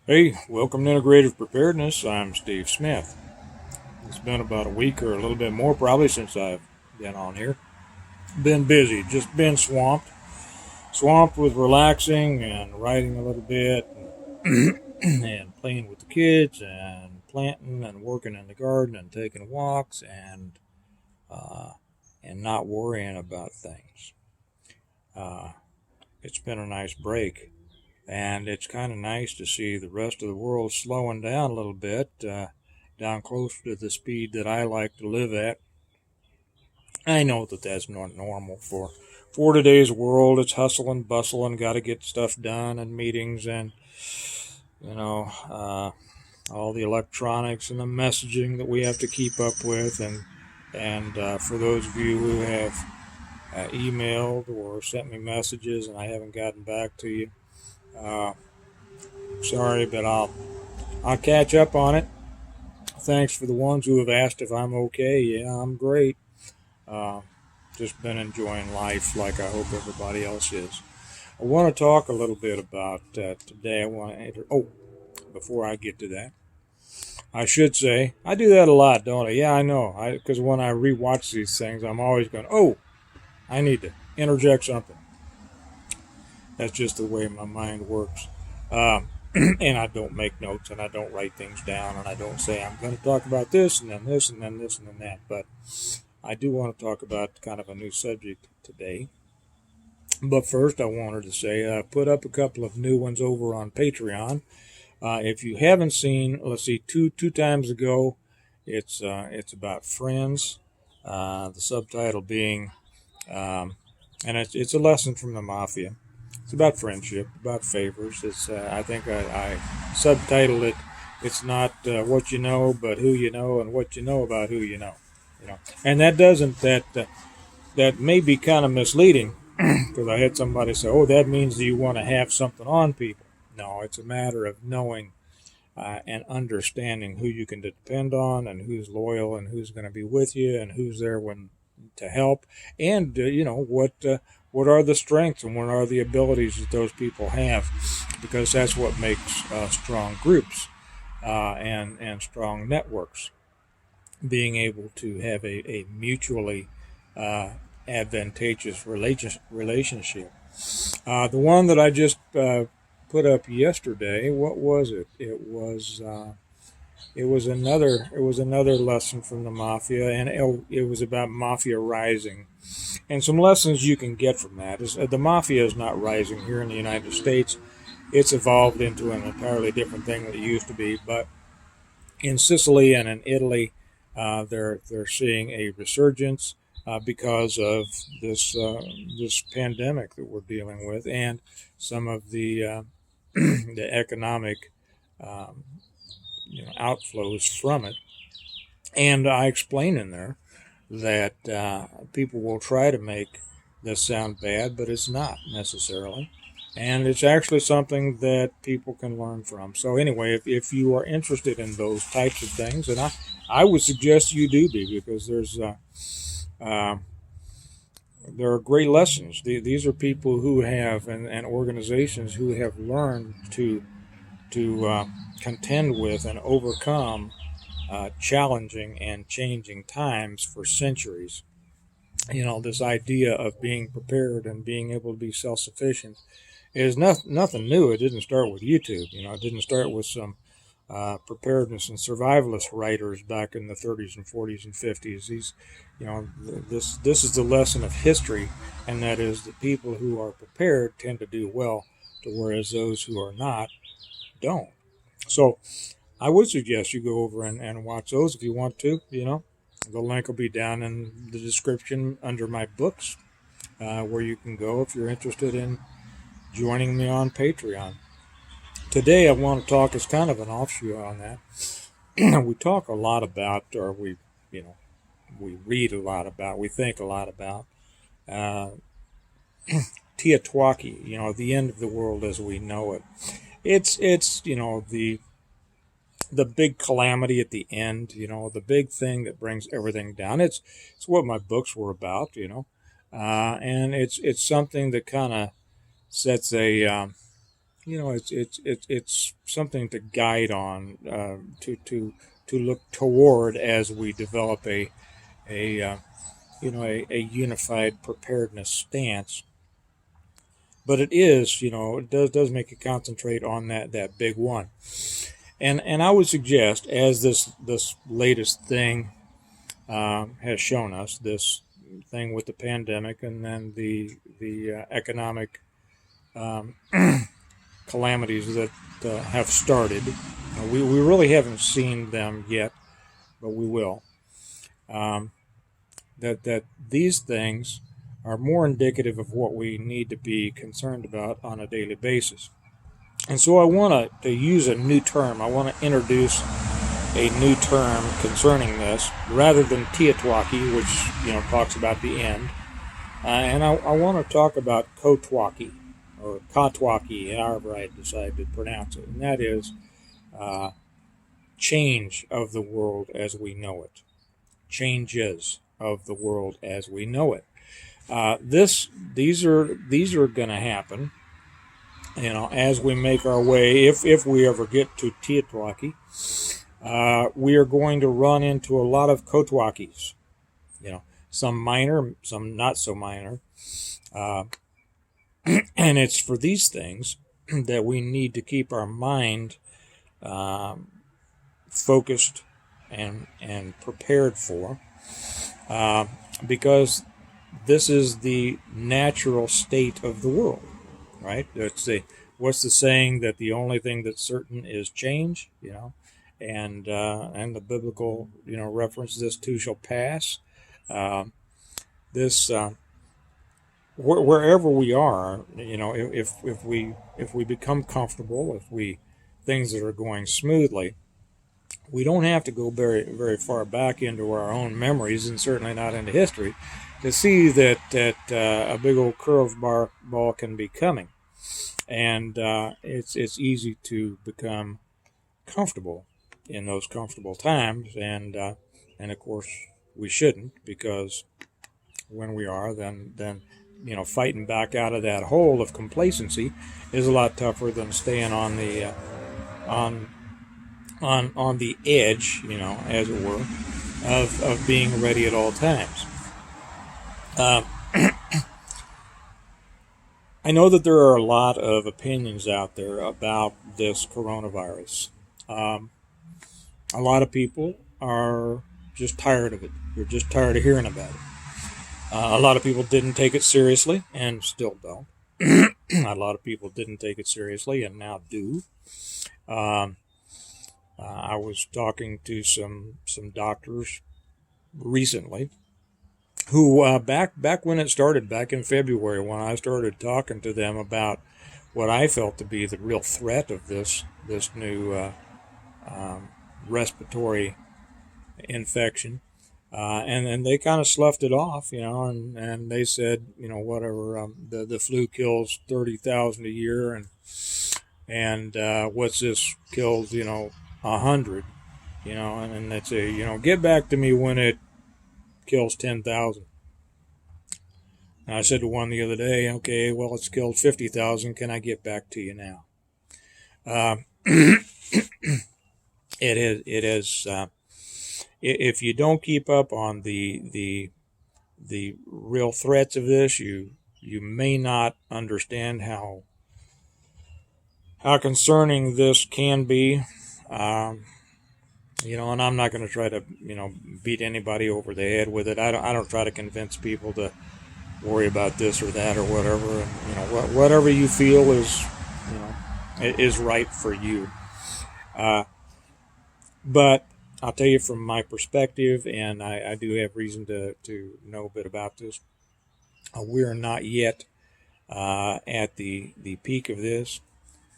Hey, welcome to Integrative Preparedness. I'm Steve Smith. It's been about a week or a little bit more probably since I've been on here. Been busy, just been swamped. Swamped with relaxing and writing a little bit and playing with the kids and planting and working in the garden and taking walks uh, and not worrying about things. Uh, it's been a nice break. And it's kind of nice to see the rest of the world slowing down a little bit, down close to the speed that I like to live at. I know that that's not normal for today's world. It's hustle and bustle and got to get stuff done and meetings and you know all the electronics and the messaging that we have to keep up with. And for those of you who have emailed or sent me messages and I haven't gotten back to you, uh, sorry, but I'll catch up on it. Thanks for the ones who have asked if I'm okay. Yeah, I'm great. Uh, just been enjoying life like I hope everybody else is. I want to talk a little bit about today. I want to enter. Oh, before I get to that, I should say I do that a lot, don't I? Yeah, I know. Because when I rewatch these things, I'm always going, "Oh, I need to interject something." That's just the way my mind works. Um, and I don't make notes and I don't write things down and I don't say I'm going to talk about this and then this and then this and then that. But I do want to talk about kind of a new subject today. But first, I wanted to say put up a couple of new ones over on Patreon. If you haven't seen, let's see, two times ago, it's about friends. The subtitle being, and it's a lesson from the mafia. It's about friendship, about favors. It's I think I subtitled it. It's not what you know, but who you know, and what you know about who you know. You know, and that doesn't that may be kind of misleading because I had somebody say, "Oh, that means that you want to have something on people." No, it's a matter of knowing and understanding who you can depend on, and who's loyal, and who's going to be with you, and who's there when to help, and what are the strengths and what are the abilities that those people have, because that's what makes strong groups and strong networks. Being able to have a mutually uh, advantageous relationship. The one that I just put up yesterday, what was it? It was another lesson from the mafia, and it was about mafia rising, and some lessons you can get from that is the mafia is not rising here in the United States. It's evolved into an entirely different thing that it used to be, but in Sicily and in Italy, they're seeing a resurgence because of this pandemic that we're dealing with, and some of the the economic um, outflows from it. And I explain in there that people will try to make this sound bad, but it's not necessarily. And it's actually something that people can learn from. So, anyway, if you are interested in those types of things, and I would suggest you do be, because uh, there are great lessons. These are people who have, and organizations who have learned to contend with and overcome challenging and changing times for centuries. This idea of being prepared and being able to be self-sufficient is nothing new. It didn't start with YouTube. It didn't start with some preparedness and survivalist writers back in the 30s and 40s and 50s. This is the lesson of history, and that is that people who are prepared tend to do well, to whereas those who are not don't. So I would suggest you go over and watch those if you want to. The link will be down in the description under my books, where you can go if you're interested in joining me on Patreon. Today, I want to talk as kind of an offshoot on that. We talk a lot about, or you know, we read a lot about, we think a lot about uh, Cotwawki, the end of the world as we know it. It's the big calamity at the end, the big thing that brings everything down. It's what my books were about, and it's something that kind of sets it's something to guide on, to look toward as we develop a a unified preparedness stance. But it does make you concentrate on that big one. And I would suggest, as this latest thing has shown us, this thing with the pandemic, and then the economic um, calamities that have started. We really haven't seen them yet, but we will. Um, that these things are more indicative of what we need to be concerned about on a daily basis. And so I want to use a new term. I want to introduce a new term concerning this, rather than Cotwawki, which talks about the end. And I want to talk about Cotwawki, or Cotwawki, however I decide to pronounce it, and that is change of the world as we know it. Changes of the world as we know it. These are going to happen, as we make our way. If we ever get to Cotwawki, we are going to run into a lot of Cotwawkis. Some minor, some not so minor, and it's for these things that we need to keep our mind focused and prepared for, because this is the natural state of the world, right? What's the saying, that the only thing that's certain is change, and the biblical reference, this too shall pass. This wherever we are, if we become comfortable, if things that are going smoothly, we don't have to go very very far back into our own memories, and certainly not into history, to see that a big old ball can be coming, and it's easy to become comfortable in those comfortable times, and of course we shouldn't, because when we are, then fighting back out of that hole of complacency is a lot tougher than staying on the on the edge, as it were, of being ready at all times. I know that there are a lot of opinions out there about this coronavirus. A lot of people are just tired of it. They're just tired of hearing about it. A lot of people didn't take it seriously, and still don't. A lot of people didn't take it seriously, and now do. I was talking to some doctors recently who, back when it started, back in February, when I started talking to them about what I felt to be the real threat of this new respiratory infection, and then they kind of sloughed it off, and they said, whatever, the flu kills 30,000 a year, and what's this kills 100, and then they'd say, get back to me when it kills 10,000. And I said to one the other day, okay, well, it's killed 50,000. Can I get back to you now? It is. If you don't keep up on the real threats of this, you may not understand how concerning this can be. And I'm not going to try to beat anybody over the head with it. I don't try to convince people to worry about this or that or whatever. And, whatever you feel is right for you. But I'll tell you from my perspective, and I do have reason to know a bit about this. We are not yet at the peak of this.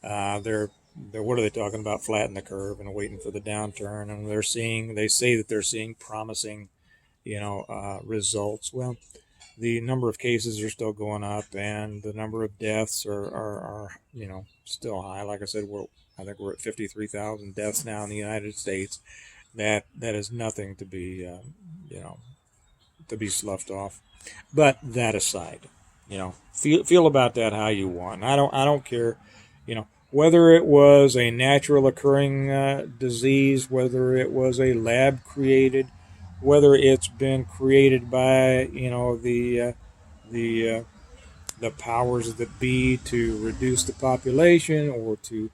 They're what are they talking about? Flatten the curve and waiting for the downturn, and they say that they're seeing promising, results. Well, the number of cases are still going up, and the number of deaths are still high. Like I said, I think we're at 53,000 deaths now in the United States. That is nothing to be to be sloughed off. But that aside, feel about that how you want. I don't care. whether it was a natural occurring disease, whether it was a lab created, whether it's been created by the the powers that be to reduce the population or to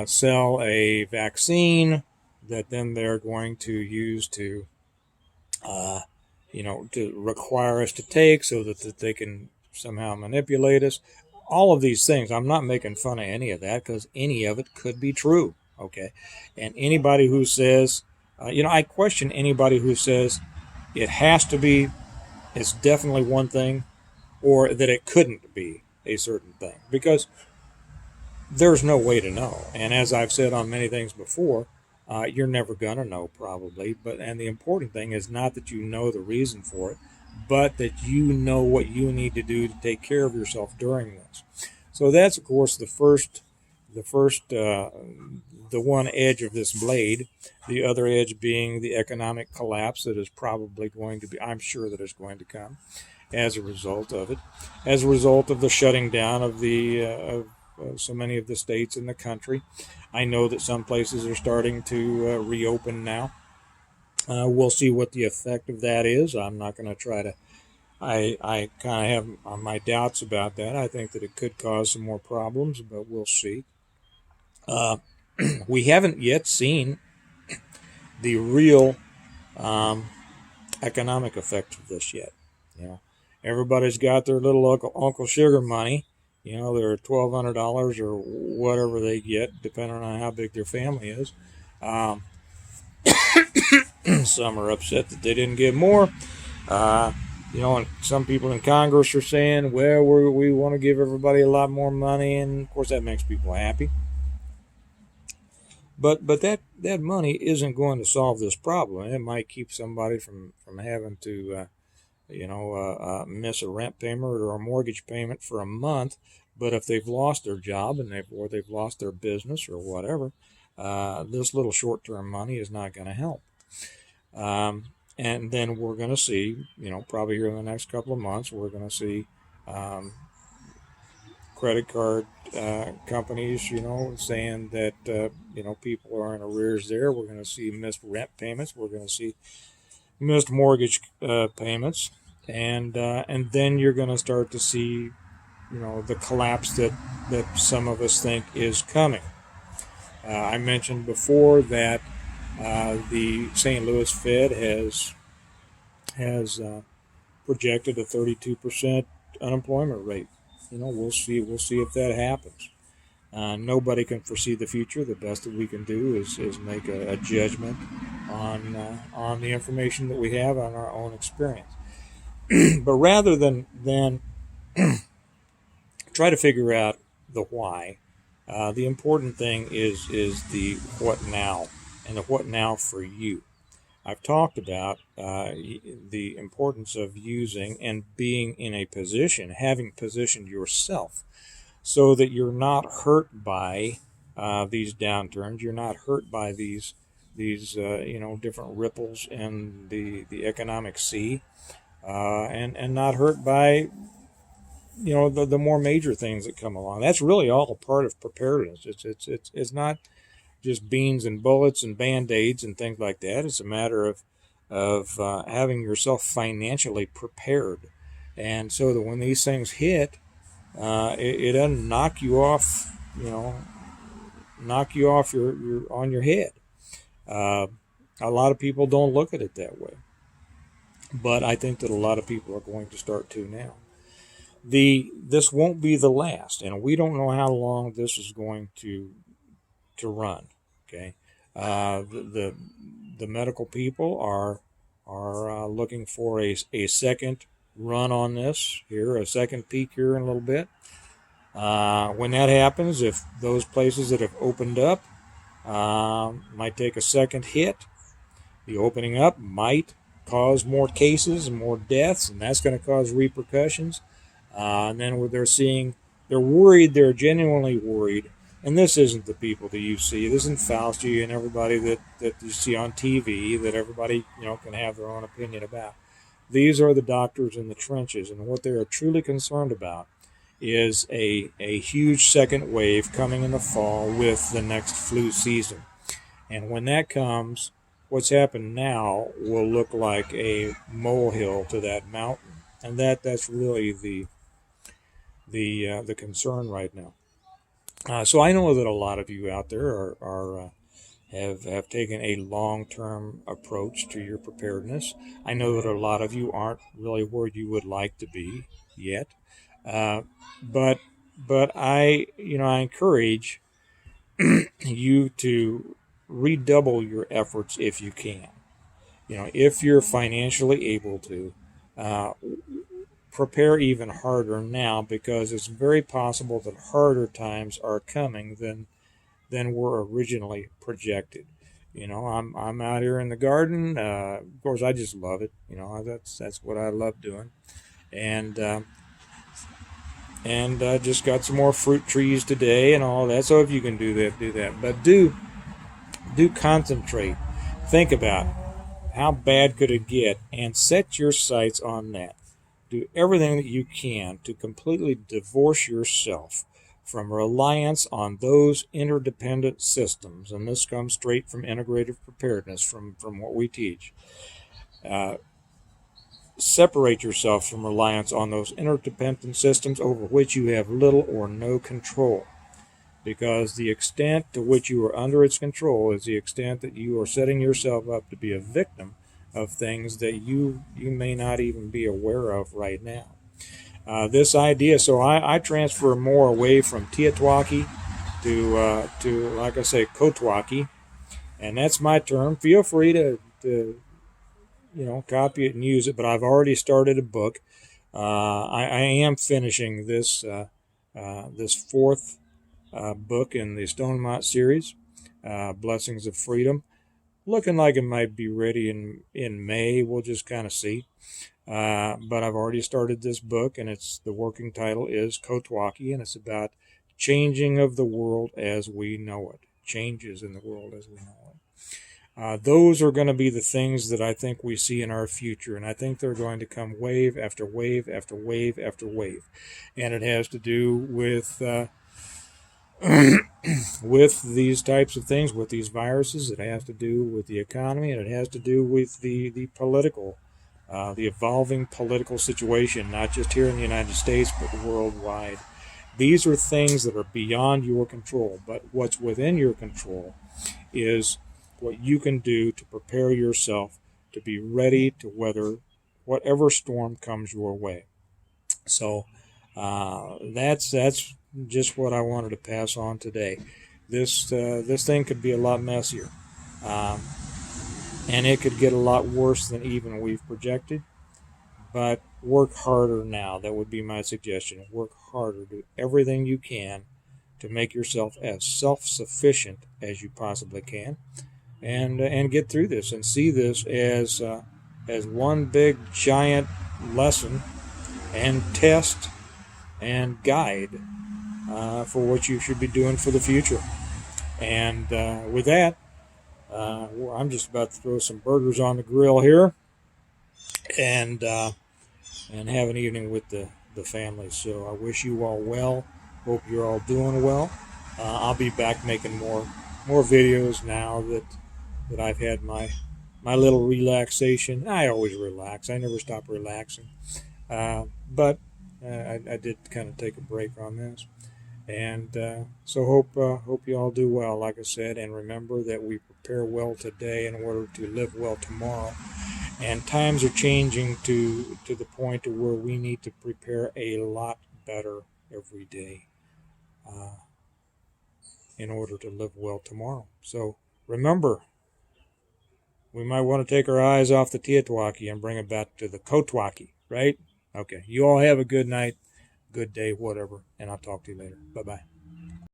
sell a vaccine that then they're going to use to uh, to require us to take so that they can somehow manipulate us. All of these things, I'm not making fun of any of that because any of it could be true. Okay. And anybody who says, I question anybody who says it has to be, it's definitely one thing, or that it couldn't be a certain thing, because there's no way to know. And as I've said on many things before, you're never gonna know probably. And the important thing is not that you know the reason for it, but that you know what you need to do to take care of yourself during this. So that's of course the one edge of this blade. The other edge being the economic collapse that is probably going to be, I'm sure that is going to come as a result of it, as a result of the shutting down of so many of the states in the country. I know that some places are starting to reopen now. We'll see what the effect of that is. I'm not going to try to. I kind of have my doubts about that. I think that it could cause some more problems, but we'll see. We haven't yet seen the real economic effect of this yet. Everybody's got their little Uncle Sugar money. Their $1,200 or whatever they get, depending on how big their family is. Some are upset that they didn't get more. And some people in Congress are saying, well, we want to give everybody a lot more money, and of course that makes people happy. But that money isn't going to solve this problem. It might keep somebody from having to miss a rent payment or a mortgage payment for a month. But if they've lost their job or they've lost their business or whatever, this little short-term money is not going to help. And then we're going to see, probably here in the next couple of months, we're going to see credit card companies, saying that, people are in arrears there. We're going to see missed rent payments. We're going to see missed mortgage payments. And then you're going to start to see, the collapse that some of us think is coming. I mentioned before that the St. Louis Fed has projected a 32% unemployment rate. We'll see if that happens. Nobody can foresee the future. The best that we can do is make a judgment on the information that we have on our own experience. But rather than try to figure out the why, the important thing is the what now, and the what now for you. I've talked about the importance of using and being in a position, having positioned yourself so that you're not hurt by these downturns. You're not hurt by these different ripples in the economic sea, and not hurt by the more major things that come along. That's really all a part of preparedness. It's not just beans and bullets and band-aids and things like that. It's a matter of having yourself financially prepared, and so that when these things hit, it doesn't knock you off your on your head. A lot of people don't look at it that way, but I think that a lot of people are going to start to now. This won't be the last, and we don't know how long this is going to run. Okay, the medical people are looking for a second run on this here, a second peak here in a little bit. When that happens, if those places that have opened up might take a second hit, the opening up might cause more cases and more deaths, and that's going to cause repercussions. And then they're worried, they're genuinely worried. And this isn't the people that you see. This isn't Fauci and everybody that you see on TV that everybody can have their own opinion about. These are the doctors in the trenches, and what they are truly concerned about is a huge second wave coming in the fall with the next flu season. And when that comes, what's happened now will look like a molehill to that mountain. And that's really the concern right now. So I know that a lot of you out there have taken a long-term approach to your preparedness. I know that a lot of you aren't really where you would like to be yet, uh, but I encourage you to redouble your efforts if you can. If you're financially able to, uh, prepare even harder now, because it's very possible that harder times are coming than were originally projected. I'm out here in the garden. Of course, I just love it. That's what I love doing, and just got some more fruit trees today and all that. So if you can do that, do that. But do concentrate. Think about how bad could it get, and set your sights on that. Do everything that you can to completely divorce yourself from reliance on those interdependent systems, and this comes straight from integrative preparedness, from what we teach. Separate yourself from reliance on those interdependent systems over which you have little or no control, because the extent to which you are under its control is the extent that you are setting yourself up to be a victim of things that you may not even be aware of right now. This idea, so I transfer more away from Cotwawki to like I say, Cotwawki, and that's my term. Feel free to copy it and use it, but I've already started a book. I am finishing this fourth book in the Stonemont series, Blessings of Freedom. Looking like it might be ready in May. We'll just kind of see. But I've already started this book, and the working title is Cotwawki, and it's about changing of the world as we know it. Changes in the world as we know it. Those are going to be the things that I think we see in our future, and I think they're going to come wave after wave after wave after wave. And it has to do with with these types of things, with these viruses. It has to do with the economy, and it has to do with the political, the evolving political situation, not just here in the United States, but worldwide. These are things that are beyond your control, but what's within your control is what you can do to prepare yourself to be ready to weather whatever storm comes your way. So that's just what I wanted to pass on today. This thing could be a lot messier, and it could get a lot worse than even we've projected. But work harder now. That would be my suggestion. Work harder. Do everything you can to make yourself as self-sufficient as you possibly can, and get through this and see this as one big giant lesson and test and guide for what you should be doing for the future. And with that, I'm just about to throw some burgers on the grill here, and have an evening with the family. So I wish you all well. Hope you're all doing well. I'll be back making more videos now that I've had my little relaxation. I always relax. I never stop relaxing. But I did kind of take a break on this. And so hope you all do well, like I said, and remember that we prepare well today in order to live well tomorrow. And times are changing to the point to where we need to prepare a lot better every day in order to live well tomorrow. So remember, we might want to take our eyes off the Cotwawki and bring it back to the Cotwawki, right? Okay, you all have a good night, good day, whatever, and I'll talk to you later. Bye-bye.